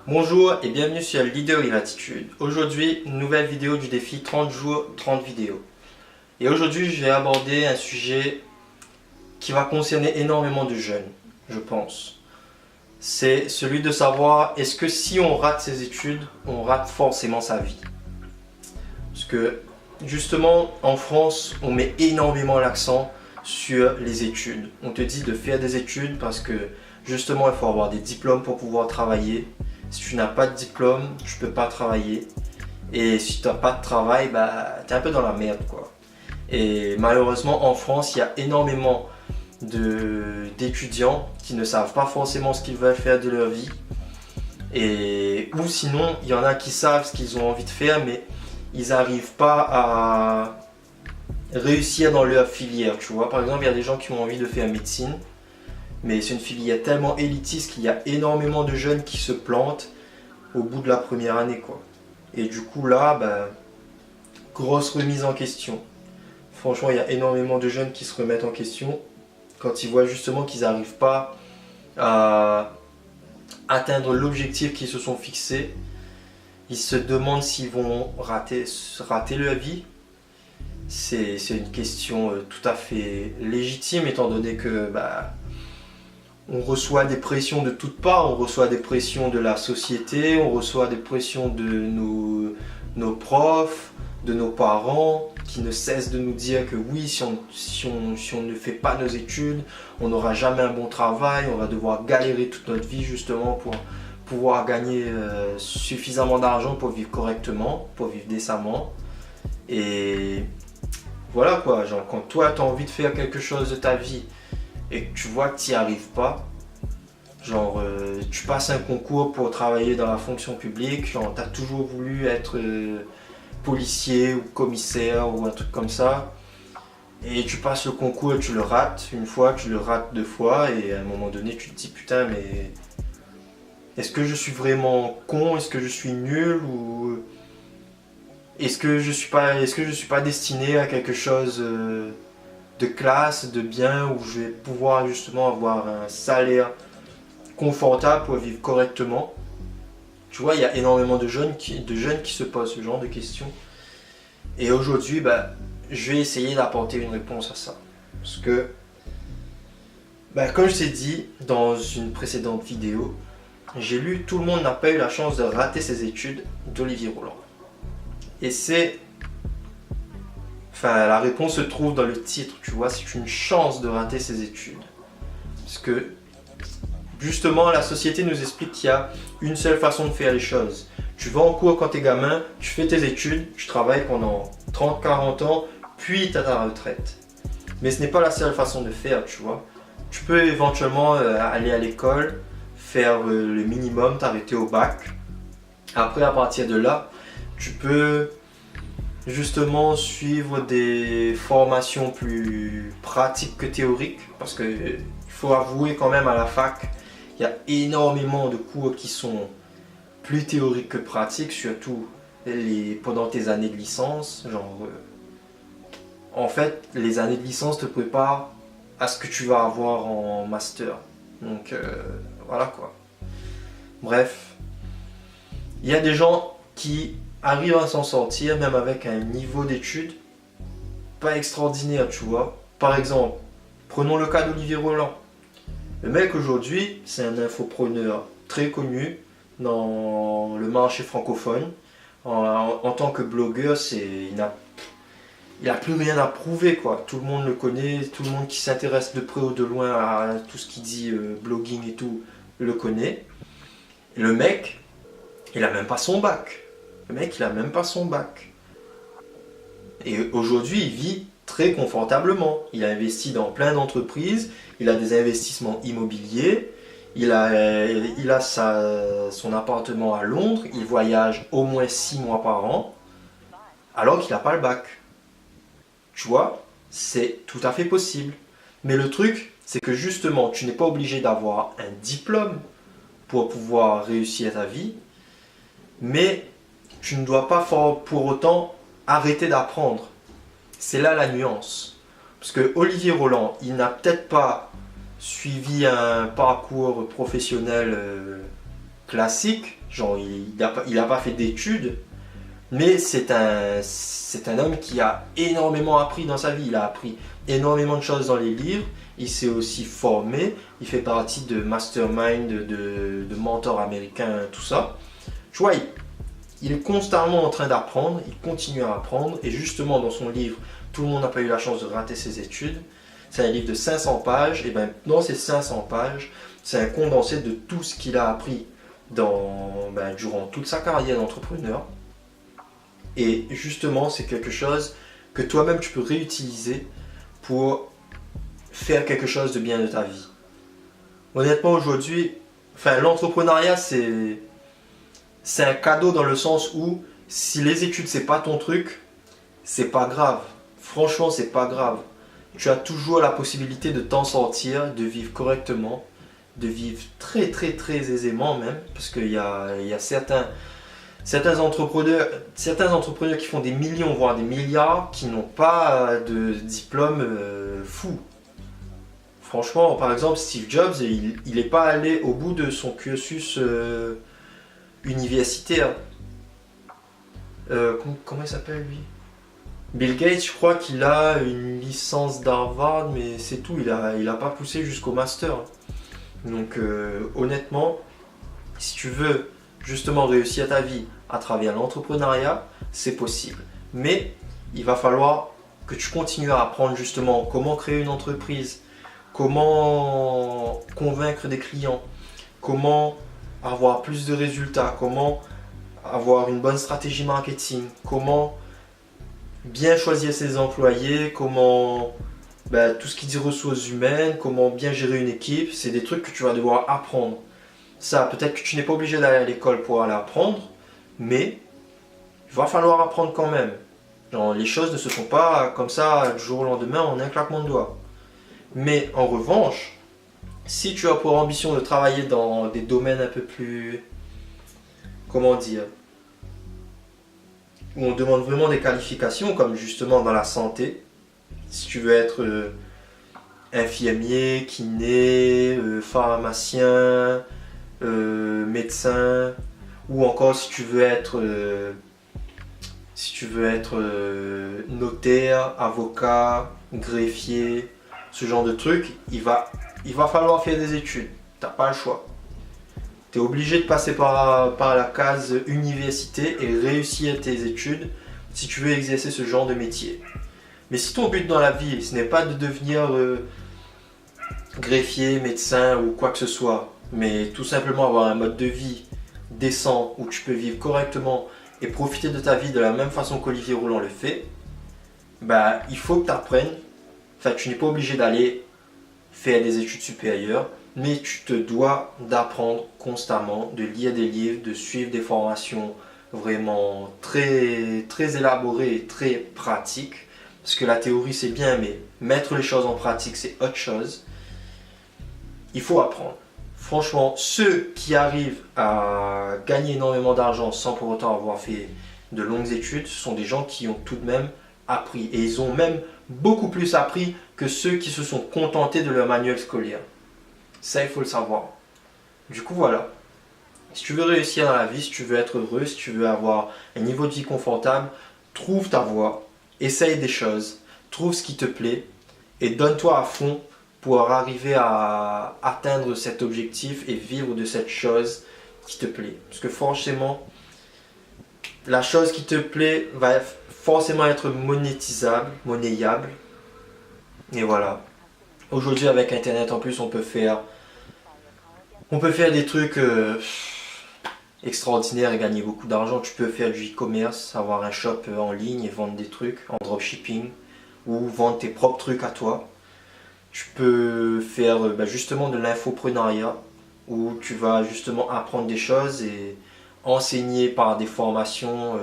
Bonjour et bienvenue sur Leader Gratitude. Aujourd'hui, une nouvelle vidéo du défi 30 jours, 30 vidéos. Et aujourd'hui, je vais aborder un sujet qui va concerner énormément de jeunes, je pense. C'est celui de savoir, est-ce que si on rate ses études, on rate forcément sa vie? Parce que justement, en France, on met énormément l'accent sur les études. On te dit de faire des études parce que justement, il faut avoir des diplômes pour pouvoir travailler. Si tu n'as pas de diplôme, tu peux pas travailler. Et si tu n'as pas de travail, tu es un peu dans la merde, quoi. Et malheureusement, en France, il y a énormément d'étudiants qui ne savent pas forcément ce qu'ils veulent faire de leur vie. Ou sinon, il y en a qui savent ce qu'ils ont envie de faire, mais ils n'arrivent pas à réussir dans leur filière, tu vois. Par exemple, il y a des gens qui ont envie de faire médecine, mais c'est une filière tellement élitiste qu'il y a énormément de jeunes qui se plantent au bout de la première année, quoi. Et du coup là, grosse remise en question. Franchement, il y a énormément de jeunes qui se remettent en question quand ils voient justement qu'ils n'arrivent pas à atteindre l'objectif qu'ils se sont fixés. Ils se demandent s'ils vont rater leur vie. C'est une question tout à fait légitime étant donné que on reçoit des pressions de toutes parts, on reçoit des pressions de la société, on reçoit des pressions de nos profs, de nos parents, qui ne cessent de nous dire que oui, si on ne fait pas nos études, on n'aura jamais un bon travail, on va devoir galérer toute notre vie justement pour pouvoir gagner suffisamment d'argent pour vivre correctement, pour vivre décemment. Et voilà quoi, genre quand toi tu as envie de faire quelque chose de ta vie, et que tu vois que tu n'y arrives pas, genre tu passes un concours pour travailler dans la fonction publique, genre tu as toujours voulu être policier ou commissaire ou un truc comme ça, et tu passes le concours et tu le rates une fois, tu le rates deux fois, et à un moment donné tu te dis putain mais est-ce que je suis vraiment con, est-ce que je suis nul, ou est-ce que je suis pas destiné à quelque chose de classe, de bien, où je vais pouvoir justement avoir un salaire confortable pour vivre correctement. Tu vois, il y a énormément de jeunes qui se posent ce genre de questions. Et aujourd'hui, je vais essayer d'apporter une réponse à ça. Parce que, comme je t'ai dit dans une précédente vidéo, j'ai lu Tout le monde n'a pas eu la chance de rater ses études d'Olivier Roland. Et la réponse se trouve dans le titre, tu vois, c'est une chance de rater ses études. Parce que, justement, la société nous explique qu'il y a une seule façon de faire les choses. Tu vas en cours quand t'es gamin, tu fais tes études, tu travailles pendant 30-40 ans, puis tu as ta retraite. Mais ce n'est pas la seule façon de faire, tu vois. Tu peux éventuellement aller à l'école, faire le minimum, t'arrêter au bac. Après, à partir de là, tu peux justement suivre des formations plus pratiques que théoriques, parce que il faut avouer quand même à la fac, il y a énormément de cours qui sont plus théoriques que pratiques, surtout pendant tes années de licence. En fait, les années de licence te préparent à ce que tu vas avoir en master. Donc voilà quoi. Bref, il y a des gens qui arrive à s'en sortir même avec un niveau d'études pas extraordinaire, tu vois. Par exemple, prenons le cas d'Olivier Roland. Le mec aujourd'hui, c'est un infopreneur très connu dans le marché francophone. En tant que blogueur, il n'a plus rien à prouver, quoi. Tout le monde le connaît, tout le monde qui s'intéresse de près ou de loin à tout ce qui dit blogging et tout, le connaît. Et le mec, il a même pas son bac. Le mec, il a même pas son bac. Et aujourd'hui, il vit très confortablement. Il a investi dans plein d'entreprises, il a des investissements immobiliers, il a son appartement à Londres, il voyage au moins 6 mois par an, alors qu'il n'a pas le bac. Tu vois, c'est tout à fait possible. Mais le truc, c'est que justement, tu n'es pas obligé d'avoir un diplôme pour pouvoir réussir ta vie, mais tu ne dois pas pour autant arrêter d'apprendre. C'est là la nuance. Parce que Olivier Roland, il n'a peut-être pas suivi un parcours professionnel classique, genre il a pas fait d'études, mais c'est un homme qui a énormément appris dans sa vie. Il a appris énormément de choses dans les livres. Il s'est aussi formé. Il fait partie de mastermind, de mentors américains, tout ça. Tu vois, il est constamment en train d'apprendre. Il continue à apprendre. Et justement, dans son livre, tout le monde n'a pas eu la chance de rater ses études. C'est un livre de 500 pages. Et bien, dans ces 500 pages, c'est un condensé de tout ce qu'il a appris durant toute sa carrière d'entrepreneur. Et justement, c'est quelque chose que toi-même tu peux réutiliser pour faire quelque chose de bien de ta vie. Honnêtement, aujourd'hui, l'entrepreneuriat, c'est un cadeau dans le sens où si les études, c'est pas ton truc, c'est pas grave. Franchement, c'est pas grave. Tu as toujours la possibilité de t'en sortir, de vivre correctement, de vivre très très très aisément même, parce qu'il y a certains entrepreneurs qui font des millions, voire des milliards, qui n'ont pas de diplôme fou. Franchement, par exemple, Steve Jobs, il n'est pas allé au bout de son cursus universitaire. Comment il s'appelle lui? Bill Gates, je crois qu'il a une licence d'Harvard, mais c'est tout, il a pas poussé jusqu'au master. Donc honnêtement, si tu veux justement réussir ta vie à travers l'entrepreneuriat, c'est possible. Mais il va falloir que tu continues à apprendre justement comment créer une entreprise, comment convaincre des clients, comment avoir plus de résultats, comment avoir une bonne stratégie marketing, comment bien choisir ses employés, comment tout ce qui dit ressources humaines, comment bien gérer une équipe. C'est des trucs que tu vas devoir apprendre. Ça, peut-être que tu n'es pas obligé d'aller à l'école pour aller apprendre, mais il va falloir apprendre quand même. Genre, les choses ne se font pas comme ça du jour au lendemain en un claquement de doigts. Mais en revanche, si tu as pour ambition de travailler dans des domaines un peu plus, comment dire, où on demande vraiment des qualifications, comme justement dans la santé, si tu veux être infirmier, kiné, pharmacien, médecin, ou encore si tu veux être notaire, avocat, greffier, ce genre de trucs, il va falloir faire des études. T'as pas le choix. Tu es obligé de passer par la case université et réussir tes études si tu veux exercer ce genre de métier. Mais si ton but dans la vie, ce n'est pas de devenir greffier, médecin ou quoi que ce soit, mais tout simplement avoir un mode de vie décent où tu peux vivre correctement et profiter de ta vie de la même façon qu'Olivier Roland le fait, il faut que tu apprennes. Tu n'es pas obligé d'aller faire des études supérieures, mais tu te dois d'apprendre constamment, de lire des livres, de suivre des formations vraiment très, très élaborées et très pratiques. Parce que la théorie c'est bien, mais mettre les choses en pratique c'est autre chose. Il faut apprendre. Franchement, ceux qui arrivent à gagner énormément d'argent sans pour autant avoir fait de longues études, ce sont des gens qui ont tout de même appris. Et ils ont même beaucoup plus appris que ceux qui se sont contentés de leur manuel scolaire. Ça, il faut le savoir. Du coup, voilà. Si tu veux réussir dans la vie, si tu veux être heureux, si tu veux avoir un niveau de vie confortable, trouve ta voie, essaye des choses, trouve ce qui te plaît et donne-toi à fond pour arriver à atteindre cet objectif et vivre de cette chose qui te plaît. Parce que forcément, la chose qui te plaît va forcément être monétisable, monnayable. Et voilà. Aujourd'hui, avec Internet, en plus, on peut faire des trucs extraordinaires et gagner beaucoup d'argent. Tu peux faire du e-commerce, avoir un shop en ligne et vendre des trucs en dropshipping ou vendre tes propres trucs à toi. Tu peux faire justement de l'infoprenariat où tu vas justement apprendre des choses et enseigner par des formations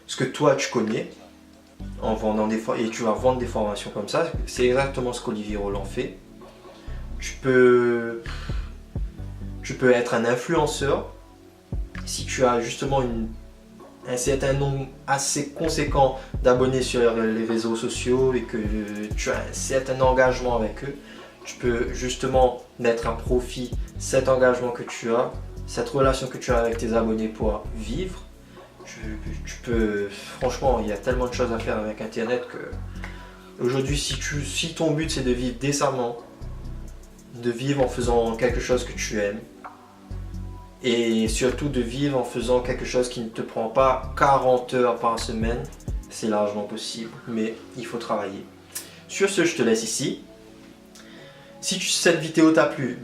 ce que toi tu connais en vendant et tu vas vendre des formations comme ça. C'est exactement ce qu'Olivier Roland fait. Tu peux être un influenceur si tu as justement un certain nombre assez conséquent d'abonnés sur les réseaux sociaux et que tu as un certain engagement avec eux. Tu peux justement mettre à profit cet engagement que tu as cette relation que tu as avec tes abonnés pour vivre. Tu peux, franchement, il y a tellement de choses à faire avec Internet que aujourd'hui, si ton but c'est de vivre décemment, de vivre en faisant quelque chose que tu aimes, et surtout de vivre en faisant quelque chose qui ne te prend pas 40 heures par semaine, c'est largement possible, mais il faut travailler. Sur ce, je te laisse ici. Si cette vidéo t'a plu,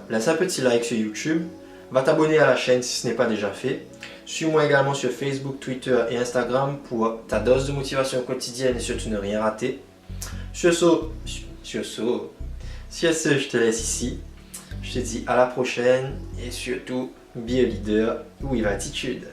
laisse un petit like sur YouTube, va t'abonner à la chaîne si ce n'est pas déjà fait. Suis-moi également sur Facebook, Twitter et Instagram pour ta dose de motivation quotidienne et surtout ne rien rater. Sur ce, je te laisse ici. Je te dis à la prochaine et surtout, be a leader with attitude.